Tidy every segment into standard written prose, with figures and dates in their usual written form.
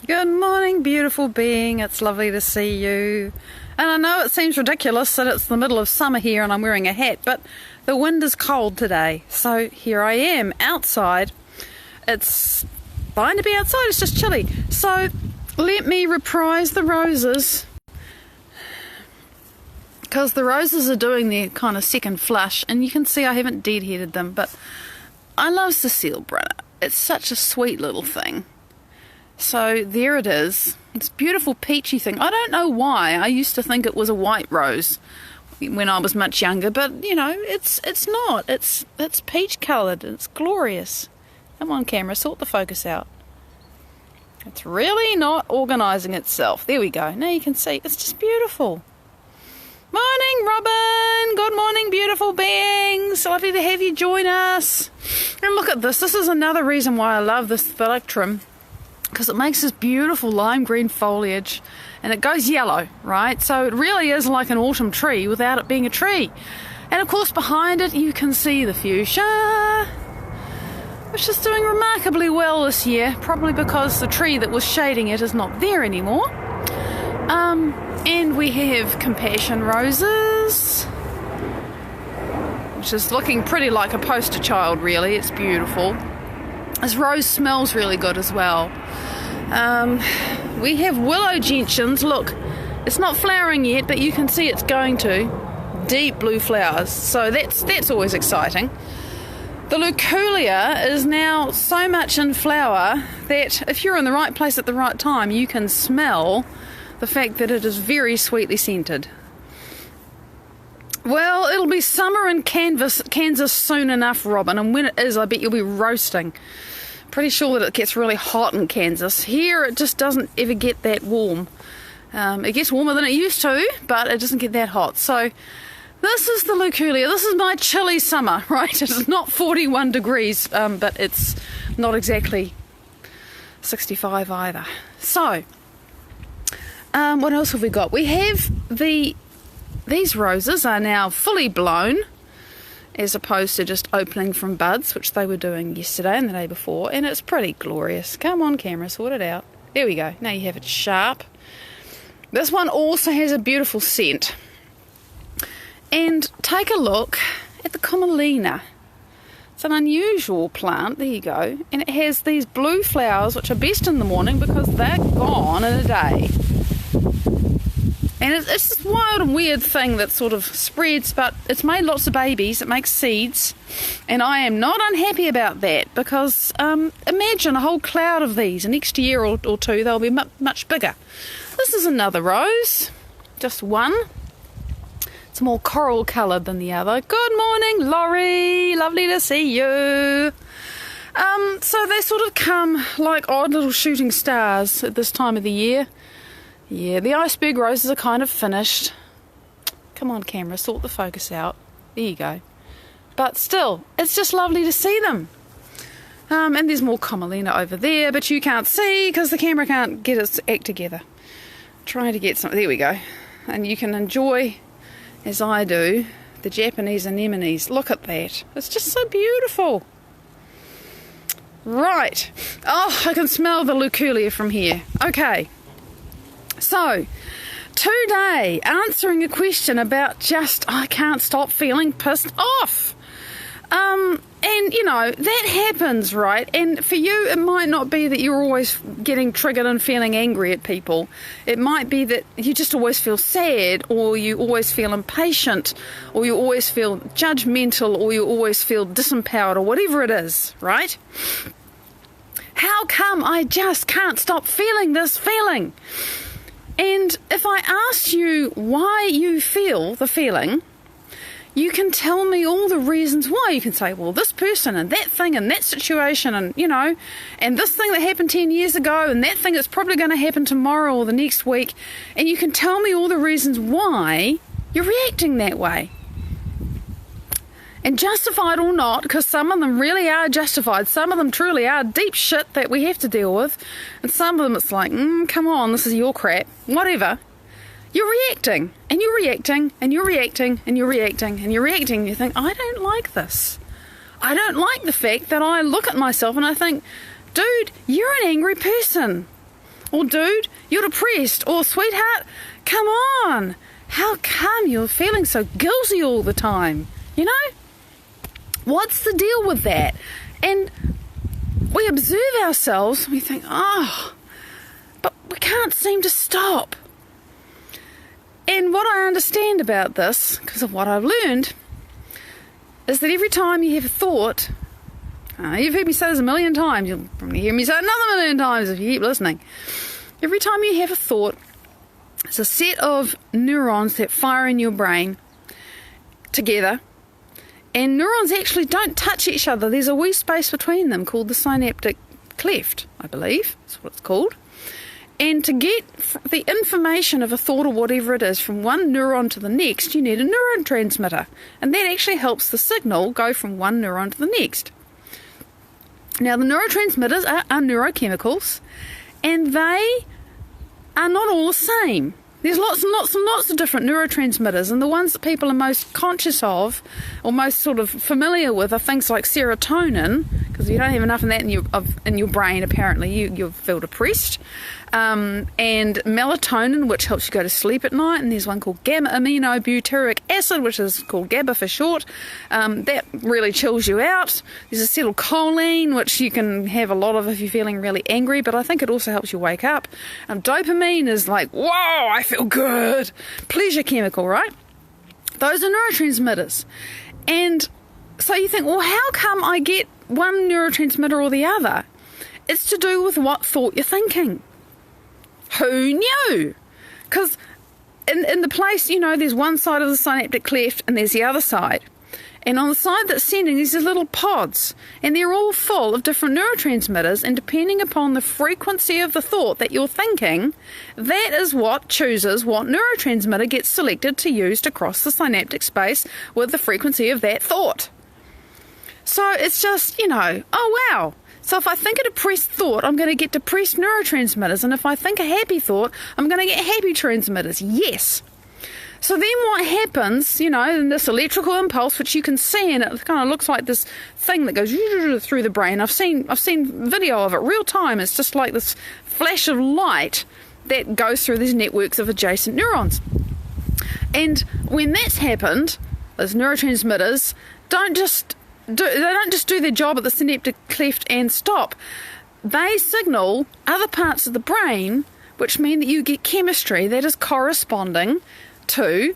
Good morning, beautiful being. It's lovely to see you. And I know it seems ridiculous that it's the middle of summer here and I'm wearing a hat, but the wind is cold today. So here I am outside. It's fine to be outside, it's just chilly. So let me reprise the roses, because the roses are doing their kind of second flush, and you can see I haven't deadheaded them, but I love Cecile Brunner. It's such a sweet little thing. So there it is. It's a beautiful peachy thing. I don't know why. I used to think it was a white rose when I was much younger, but you know, it's not. It's peach coloured. It's glorious. Come on, camera, sort the focus out. It's really not organising itself. There we go. Now you can see. It's just beautiful. Morning, Robin. Good morning, beautiful beings. Lovely to have you join us. And look at this. This is another reason why I love this phylacterum, because it makes this beautiful lime green foliage and it goes yellow, right? So it really is like an autumn tree without it being a tree. And of course behind it you can see the fuchsia, which is doing remarkably well this year, probably because the tree that was shading it is not there anymore. And we have compassion roses, which is looking pretty like a poster child, really. It's beautiful. This rose smells really good as well. We have willow gentians. Look, it's not flowering yet, but you can see it's going to. Deep blue flowers, so that's always exciting. The Luculia is now so much in flower that if you're in the right place at the right time, you can smell the fact that it is very sweetly scented. Well, it'll be summer in Kansas soon enough, Robin, and when it is, I bet you'll be roasting. Pretty sure that it gets really hot in Kansas. Here, it just doesn't ever get that warm. It gets warmer than it used to, but it doesn't get that hot. So, this is the Luculia. This is my chilly summer, right? It's not 41 degrees, but it's not exactly 65 either. So, what else have we got? We have these roses are now fully blown, as opposed to just opening from buds, which they were doing yesterday and the day before, and it's pretty glorious. Come on, camera, sort it out. There we go. Now you have it sharp. This one also has a beautiful scent. And take a look at the commelina. It's an unusual plant. There you go. And it has these blue flowers, which are best in the morning because they're gone in a day. And it's this wild and weird thing that sort of spreads, but it's made lots of babies, it makes seeds, and I am not unhappy about that, because imagine a whole cloud of these, and next year or two they'll be much bigger. This is another rose, just one. It's more coral coloured than the other. Good morning, Laurie, lovely to see you. So they sort of come like odd little shooting stars at this time of the year. Yeah, the iceberg roses are kind of finished. Come on, camera, sort the focus out. There you go. But still, it's just lovely to see them. And there's more commelina over there, but you can't see because the camera can't get its act together. Trying to get some. There we go. And you can enjoy, as I do, the Japanese anemones. Look at that. It's just so beautiful. Right. Oh, I can smell the Luculia from here. Okay. So, today, answering a question about I can't stop feeling pissed off. And, you know, that happens, right? And for you, it might not be that you're always getting triggered and feeling angry at people. It might be that you just always feel sad, or you always feel impatient, or you always feel judgmental, or you always feel disempowered, or whatever it is, right? How come I just can't stop feeling this feeling? And if I asked you why you feel the feeling, you can tell me all the reasons why. You can say, well, this person and that thing and that situation and, you know, and this thing that happened 10 years ago and that thing that's probably going to happen tomorrow or the next week. And you can tell me all the reasons why you're reacting that way. And justified or not, because some of them really are justified. Some of them truly are deep shit that we have to deal with. And some of them it's like, come on, this is your crap. Whatever. You're reacting, and you're reacting, and you're reacting, and you're reacting, and you're reacting. And you think, I don't like this. I don't like the fact that I look at myself and I think, dude, you're an angry person. Or dude, you're depressed. Or sweetheart, come on. How come you're feeling so guilty all the time? You know? What's the deal with that? And we observe ourselves and we think, oh, but we can't seem to stop. And what I understand about this, because of what I've learned, is that every time you have a thought, you've heard me say this a million times, you'll probably hear me say it another million times if you keep listening. Every time you have a thought, it's a set of neurons that fire in your brain together, and neurons actually don't touch each other. There's a wee space between them called the synaptic cleft, I believe. That's what it's called. And to get the information of a thought or whatever it is from one neuron to the next, you need a neurotransmitter. And that actually helps the signal go from one neuron to the next. Now, the neurotransmitters are neurochemicals, and they are not all the same. There's lots and lots and lots of different neurotransmitters, and the ones that people are most conscious of or most sort of familiar with are things like serotonin, because if you don't have enough of that in your brain, apparently you feel depressed, and melatonin, which helps you go to sleep at night, and there's one called gamma-aminobutyric acid, which is called GABA for short, that really chills you out. There's acetylcholine, which you can have a lot of if you're feeling really angry, but I think it also helps you wake up. Dopamine is like, whoa, I feel good, pleasure chemical, right? Those are neurotransmitters. And so you think, well, how come I get one neurotransmitter or the other? It's to do with what thought you're thinking. Who knew? Because in the place, there's one side of the synaptic cleft and there's the other side. And on the side that's sending, there's these little pods, and they're all full of different neurotransmitters, and depending upon the frequency of the thought that you're thinking, that is what chooses what neurotransmitter gets selected to use to cross the synaptic space with the frequency of that thought. So it's just, oh wow. So if I think a depressed thought, I'm going to get depressed neurotransmitters, and if I think a happy thought, I'm going to get happy transmitters. Yes. So then what happens, in this electrical impulse, which you can see, and it kind of looks like this thing that goes through the brain. I've seen video of it, real time. It's just like this flash of light that goes through these networks of adjacent neurons. And when that's happened, those neurotransmitters don't just do their job at the synaptic cleft and stop. They signal other parts of the brain, which mean that you get chemistry that is corresponding to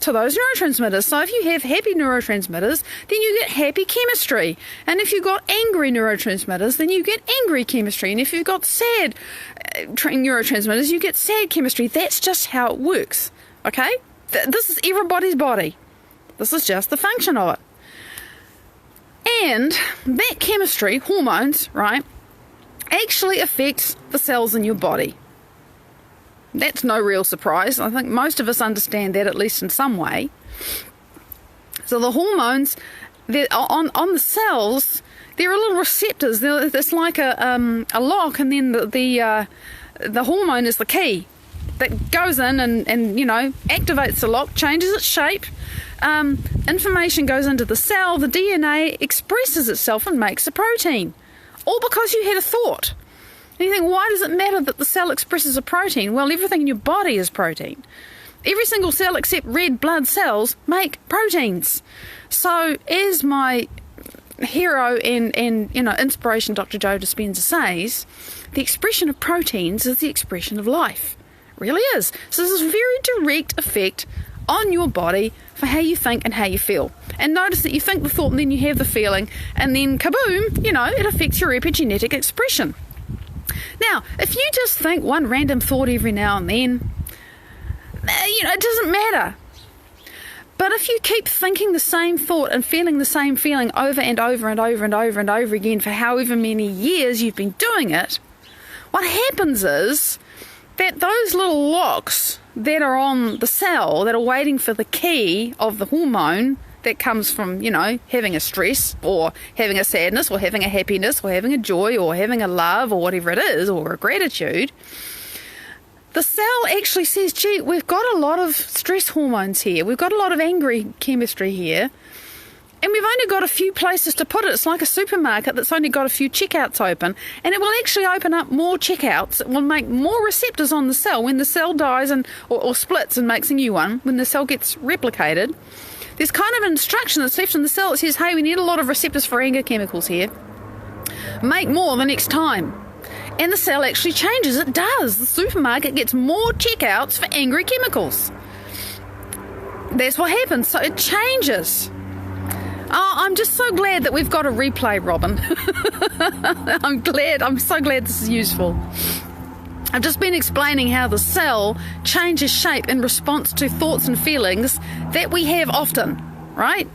those neurotransmitters. So if you have happy neurotransmitters, then you get happy chemistry. And if you've got angry neurotransmitters, then you get angry chemistry. And if you've got sad neurotransmitters, you get sad chemistry. That's just how it works. Okay? This is everybody's body. This is just the function of it. And that chemistry, hormones, right, actually affects the cells in your body. That's no real surprise. I think most of us understand that, at least in some way. So the hormones, on the cells, there are little receptors. It's like a lock, and then the hormone is the key that goes in and activates the lock, changes its shape. Information goes into the cell. The DNA expresses itself and makes a protein, all because you had a thought. And you think, why does it matter that the cell expresses a protein? Well, everything in your body is protein. Every single cell except red blood cells make proteins. So as my hero and inspiration, Dr. Joe Dispenza, says, the expression of proteins is the expression of life. It really is. So there's a very direct effect on your body for how you think and how you feel. And notice that you think the thought and then you have the feeling, and then kaboom, it affects your epigenetic expression. Now, if you just think one random thought every now and then, it doesn't matter. But if you keep thinking the same thought and feeling the same feeling over and over and over and over and over again for however many years you've been doing it, what happens is that those little locks that are on the cell that are waiting for the key of the hormone that comes from, having a stress or having a sadness or having a happiness or having a joy or having a love or whatever it is, or a gratitude, the cell actually says, gee, we've got a lot of stress hormones here. We've got a lot of angry chemistry here. And we've only got a few places to put it. It's like a supermarket that's only got a few checkouts open. And it will actually open up more checkouts. It will make more receptors on the cell when the cell dies or splits and makes a new one. When the cell gets replicated, there's kind of an instruction that's left in the cell that says, hey, we need a lot of receptors for anger chemicals here. Make more the next time. And the cell actually changes. It does. The supermarket gets more checkouts for angry chemicals. That's what happens. So it changes. Oh, I'm just so glad that we've got a replay, Robin. I'm so glad this is useful. I've just been explaining how the cell changes shape in response to thoughts and feelings that we have often, right?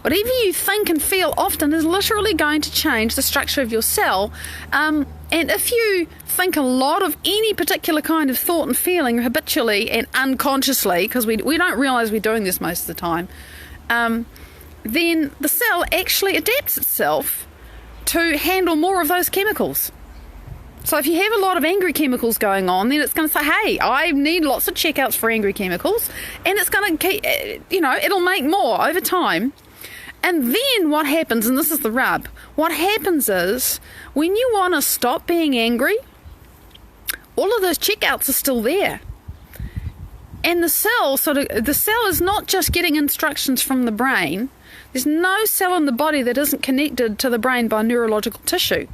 Whatever you think and feel often is literally going to change the structure of your cell. And if you think a lot of any particular kind of thought and feeling habitually and unconsciously, because we don't realise we're doing this most of the time, then the cell actually adapts itself to handle more of those chemicals. So if you have a lot of angry chemicals going on, then it's going to say, hey, I need lots of checkouts for angry chemicals, and it's going to keep, it'll make more over time. And then what happens, and this is the rub, what happens is when you want to stop being angry, all of those checkouts are still there. And the cell is not just getting instructions from the brain. There's no cell in the body that isn't connected to the brain by neurological tissue.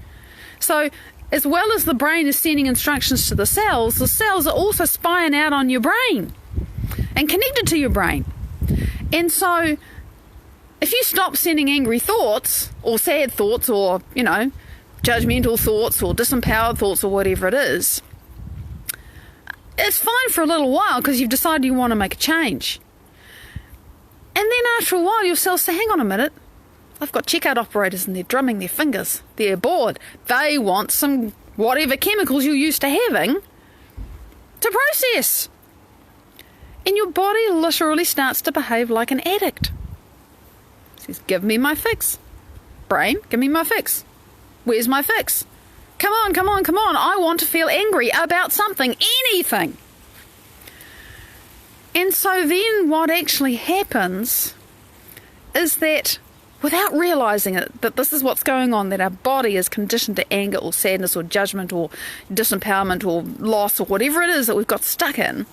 So as well as the brain is sending instructions to the cells are also spying out on your brain and connected to your brain. And so if you stop sending angry thoughts or sad thoughts or, judgmental thoughts or disempowered thoughts or whatever it is, it's fine for a little while because you've decided you want to make a change. And then after a while, your cells say, hang on a minute, I've got checkout operators and they're drumming their fingers. They're bored. They want some whatever chemicals you're used to having to process. And your body literally starts to behave like an addict. It says, give me my fix. Brain, give me my fix. Where's my fix? Come on, come on, come on. I want to feel angry about something, anything. And so then what actually happens is that without realising it, that this is what's going on, that our body is conditioned to anger or sadness or judgment or disempowerment or loss or whatever it is that we've got stuck in,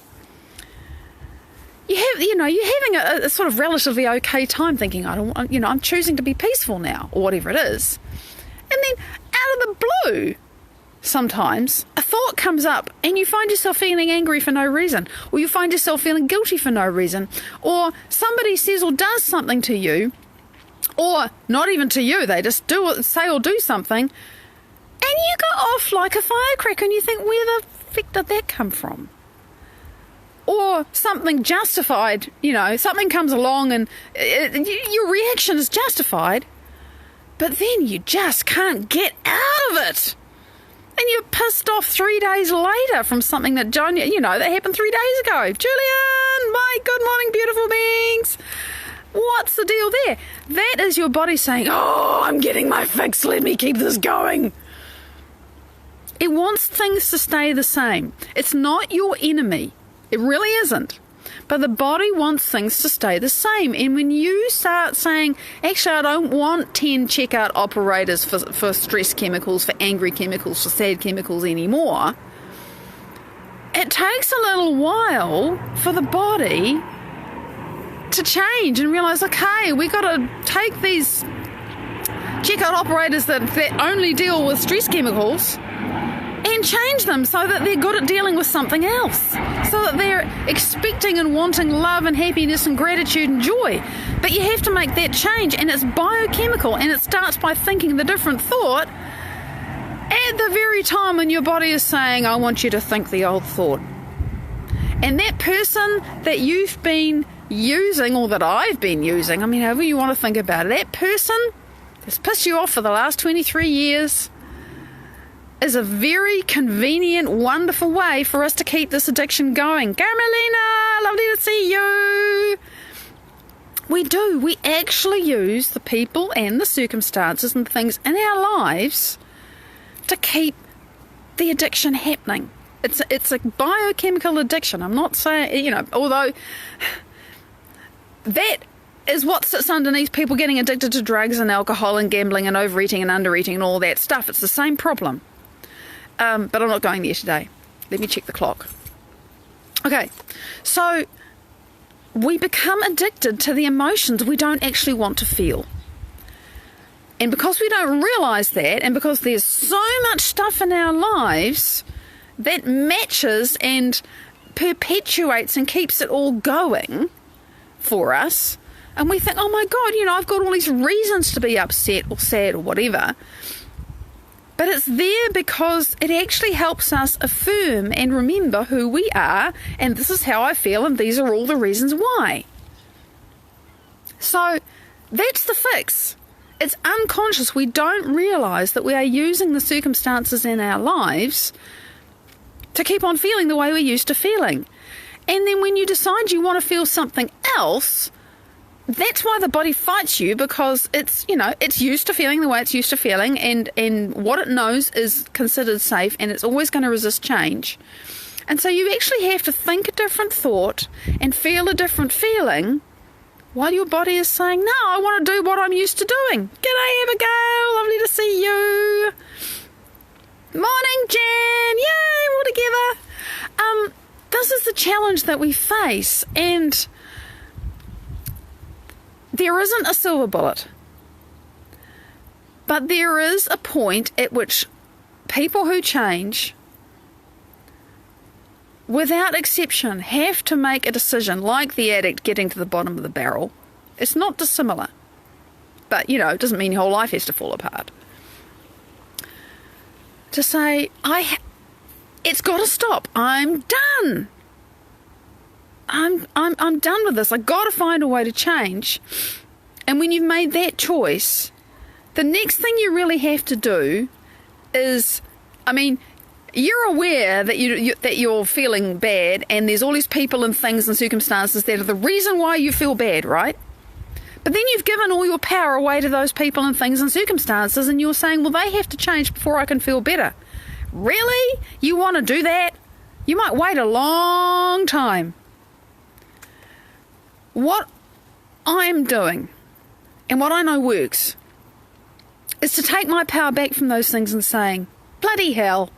you're having a sort of relatively okay time thinking, I'm choosing to be peaceful now or whatever it is. And then out of the blue, sometimes a thought comes up and you find yourself feeling angry for no reason, or you find yourself feeling guilty for no reason, or somebody says or does something to you, or not even to you, they just say or do something, and you go off like a firecracker and you think, where the frick did that come from? Or something justified, something comes along and your reaction is justified, but then you just can't get out of it. And you're pissed off 3 days later from something that that happened 3 days ago. Julian, my good morning, beautiful beings. What's the deal there? That is your body saying, oh, I'm getting my fix. Let me keep this going. It wants things to stay the same. It's not your enemy. It really isn't. But the body wants things to stay the same. And when you start saying, actually, I don't want 10 checkout operators for stress chemicals, for angry chemicals, for sad chemicals anymore, it takes a little while for the body to change and realise, okay, we got to take these checkout operators that only deal with stress chemicals and change them so that they're good at dealing with something else, so that they're expecting and wanting love and happiness and gratitude and joy. But you have to make that change, and it's biochemical, and it starts by thinking the different thought at the very time when your body is saying, I want you to think the old thought. And that person that you've been using, or that I've been using, however you want to think about it, that person that's pissed you off for the last 23 years is a very convenient, wonderful way for us to keep this addiction going. Carmelina, lovely to see you. We actually use the people and the circumstances and things in our lives to keep the addiction happening. It's a biochemical addiction. I'm not saying, although that is what sits underneath people getting addicted to drugs and alcohol and gambling and overeating and undereating and all that stuff. It's the same problem. But I'm not going there today. Let me check the clock. Okay, so we become addicted to the emotions we don't actually want to feel. And because we don't realise that, and because there's so much stuff in our lives that matches and perpetuates and keeps it all going for us, and we think, oh my God, I've got all these reasons to be upset or sad or whatever. But it's there because it actually helps us affirm and remember who we are, and this is how I feel, and these are all the reasons why. So that's the fix. It's unconscious. We don't realise that we are using the circumstances in our lives to keep on feeling the way we're used to feeling. And then when you decide you want to feel something else, that's why the body fights you, because it's used to feeling the way it's used to feeling, and what it knows is considered safe, and it's always going to resist change. And so you actually have to think a different thought and feel a different feeling while your body is saying, no, I want to do what I'm used to doing. G'day, Abigail. Lovely to see you. Morning, Jan. Yay, we're all together. This is the challenge that we face, and there isn't a silver bullet, but there is a point at which people who change, without exception, have to make a decision, like the addict getting to the bottom of the barrel. It's not dissimilar, but, it doesn't mean your whole life has to fall apart. To say, it's got to stop. I'm done. I'm done with this. I've got to find a way to change. And when you've made that choice, the next thing you really have to do is, you're aware that you're feeling bad, and there's all these people and things and circumstances that are the reason why you feel bad, right? But then you've given all your power away to those people and things and circumstances, and you're saying, well, they have to change before I can feel better. Really? You want to do that? You might wait a long time. What I'm doing, and what I know works, is to take my power back from those things and saying, bloody hell,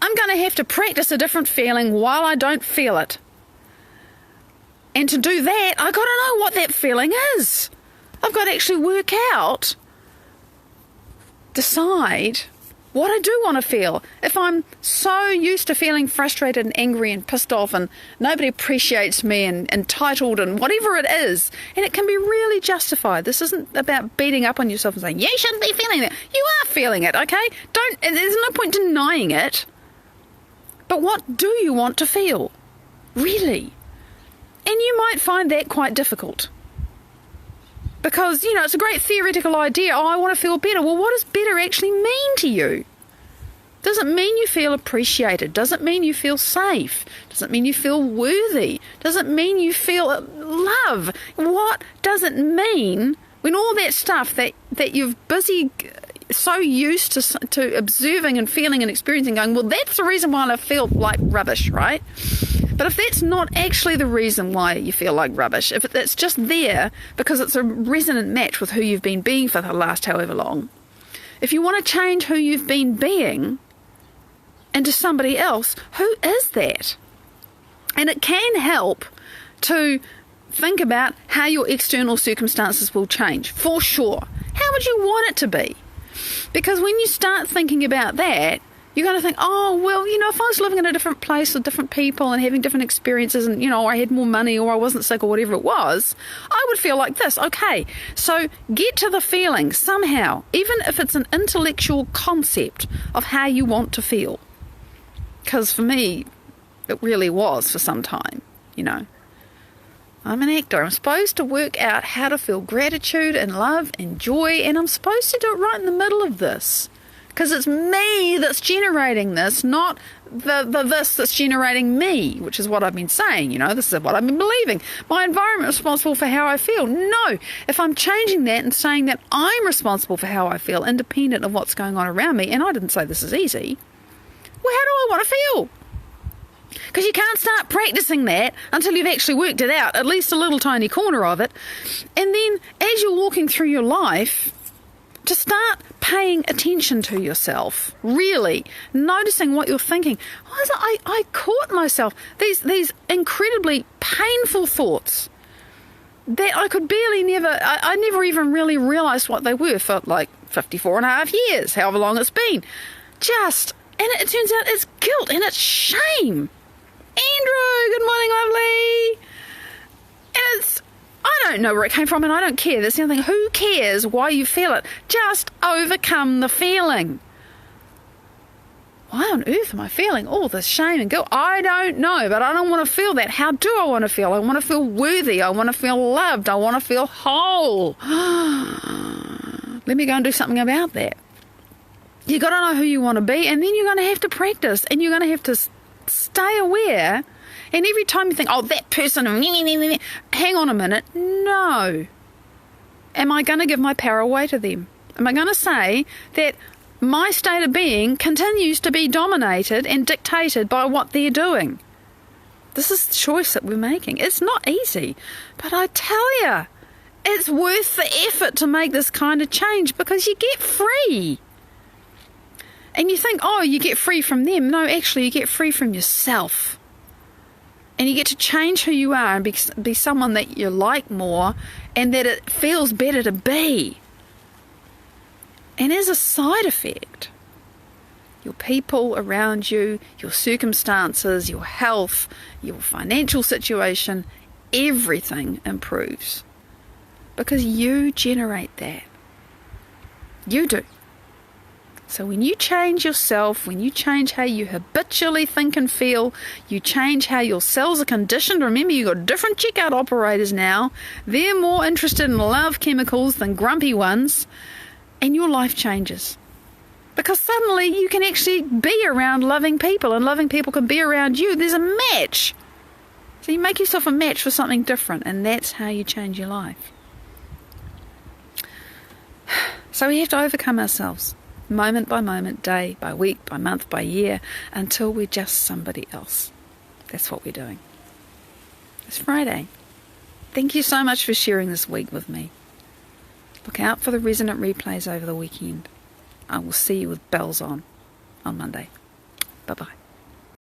I'm going to have to practice a different feeling while I don't feel it. And to do that, I've got to know what that feeling is. I've got to actually work out, decide what I do want to feel. If I'm so used to feeling frustrated and angry and pissed off and nobody appreciates me and entitled and whatever it is, and it can be really justified. This isn't about beating up on yourself and saying, you shouldn't be feeling that. You are feeling it, okay? There's no point denying it. But what do you want to feel? Really? And you might find that quite difficult. Because, it's a great theoretical idea. Oh, I want to feel better. Well, what does better actually mean to you? Does it mean you feel appreciated? Does it mean you feel safe? Does it mean you feel worthy? Does it mean you feel love? What does it mean when all that stuff that you've busy so used to observing and feeling and experiencing going, well, that's the reason why I feel like rubbish, right? But if that's not actually the reason why you feel like rubbish, if it's just there because it's a resonant match with who you've been being for the last however long, if you want to change who you've been being into somebody else, who is that? And it can help to think about how your external circumstances will change, for sure. How would you want it to be? Because when you start thinking about that, you're going to think, oh, well, if I was living in a different place with different people and having different experiences and, I had more money or I wasn't sick or whatever it was, I would feel like this. Okay, so get to the feeling somehow, even if it's an intellectual concept of how you want to feel. Because for me, it really was for some time, I'm an actor. I'm supposed to work out how to feel gratitude and love and joy, and I'm supposed to do it right in the middle of this. Because it's me that's generating this, not the this that's generating me, which is what I've been saying, this is what I've been believing. My environment is responsible for how I feel. No, if I'm changing that and saying that I'm responsible for how I feel, independent of what's going on around me, and I didn't say this is easy, well, how do I want to feel? Because you can't start practicing that until you've actually worked it out, at least a little tiny corner of it. And then as you're walking through your life, to start paying attention to yourself, really noticing what you're thinking. I caught myself, these incredibly painful thoughts that I could barely I never even really realised what they were for like 54 and a half years, however long it's been. And it turns out it's guilt and it's shame. Andrew, good morning, lovely. And I don't know where it came from and I don't care. That's the other thing. Who cares why you feel it? Just overcome the feeling. Why on earth am I feeling all this shame and guilt? I don't know, but I don't want to feel that. How do I want to feel? I want to feel worthy. I want to feel loved. I want to feel whole. Let me go and do something about that. You got to know who you want to be, and then you're going to have to practice, and you're going to have to stay aware. And every time you think, oh, that person, hang on a minute. No. Am I going to give my power away to them? Am I going to say that my state of being continues to be dominated and dictated by what they're doing? This is the choice that we're making. It's not easy, but I tell you, it's worth the effort to make this kind of change because you get free. And you think, oh, you get free from them. No, actually, you get free from yourself. And you get to change who you are and be someone that you like more and that it feels better to be. And as a side effect, your people around you, your circumstances, your health, your financial situation, everything improves. Because you generate that. You do. So when you change yourself, when you change how you habitually think and feel, you change how your cells are conditioned. Remember, you've got different checkout operators now. They're more interested in love chemicals than grumpy ones. And your life changes. Because suddenly you can actually be around loving people, and loving people can be around you. There's a match. So you make yourself a match for something different, and that's how you change your life. So we have to overcome ourselves, moment by moment, day by week, by month, by year, until we're just somebody else. That's what we're doing. It's Friday. Thank you so much for sharing this week with me. Look out for the resonant replays over the weekend. I will see you with bells on Monday. Bye-bye.